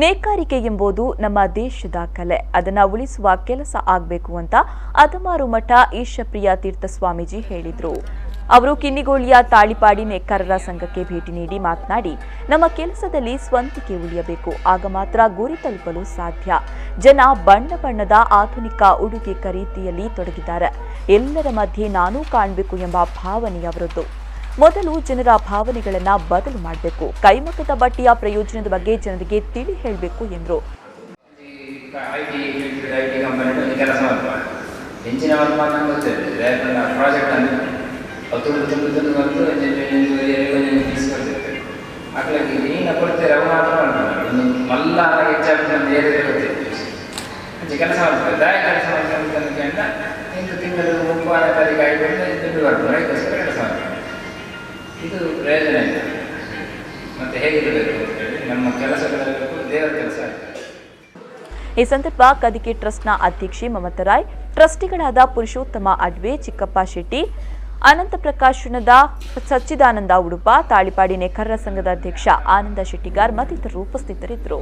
ನೇಕಾರಿಕೆ ಎಂಬುದು ನಮ್ಮ ದೇಶದ ಕಲೆ. ಅದನ್ನು ಉಳಿಸುವ ಕೆಲಸ ಆಗಬೇಕು ಅಂತ ಅದಮಾರು ಮಠ ಈಶಪ್ರಿಯ ತೀರ್ಥ ಸ್ವಾಮೀಜಿ ಹೇಳಿದರು. ಅವರು ಕಿನ್ನಿಗೋಳಿಯ ತಾಳಿಪಾಡಿ ನೇಕಾರರ ಸಂಘಕ್ಕೆ ಭೇಟಿ ನೀಡಿ ಮಾತನಾಡಿ, ನಮ್ಮ ಕೆಲಸದಲ್ಲಿ ಸ್ವಂತಿಕೆ ಉಳಿಯಬೇಕು, ಆಗ ಮಾತ್ರ ಗುರಿ ತಲುಪಲು ಸಾಧ್ಯ. ಜನ ಬಣ್ಣ ಬಣ್ಣದ ಆಧುನಿಕ ಉಡುಗೆ ಖರೀದಿಯಲ್ಲಿ ತೊಡಗಿದ್ದಾರೆ. ಎಲ್ಲರ ಮಧ್ಯೆ ನಾನೂ ಕಾಣಬೇಕು ಎಂಬ ಭಾವನೆ ಅವರದ್ದು. ಮೊದಲು ಜನರ ಭಾವನೆಗಳನ್ನು ಬದಲು ಮಾಡಬೇಕು. ಕೈಮಗ್ಗದ ಬಟ್ಟೆಯ ಪ್ರಯೋಜನದ ಬಗ್ಗೆ ಜನರಿಗೆ ತಿಳಿ ಹೇಳಬೇಕು ಎಂದರು. ಇದು ಪ್ರಯೋಜನ ಇಲ್ಲ. ಮತ್ತೆ ಹೇಗಿರಬೇಕು ನಮ್ಮ ಕೆಲಸಗಳಿರಬೇಕು, ದೇವರ ಕೆಲಸ. ಈ ಸಂದರ್ಭ ಕದಿಕೆ ಟ್ರಸ್ಟ್ನ ಅಧ್ಯಕ್ಷೆ ಮಮತಾ ರಾಯ್, ಟ್ರಸ್ಟಿಗಳಾದ ಪುರುಷೋತ್ತಮ ಅಡ್ವೆ, ಚಿಕ್ಕಪ್ಪ ಶೆಟ್ಟಿ, ಅನಂತ ಪ್ರಕಾಶನದ ಸಚ್ಚಿದಾನಂದ ಉಡುಪ, ತಾಳಿಪಾಡಿ ನೇಕಾರರ ಸಂಘದ ಅಧ್ಯಕ್ಷ ಆನಂದ ಶೆಟ್ಟಿಗಾರ್ ಮತ್ತಿತರರು ಉಪಸ್ಥಿತರಿದ್ದರು.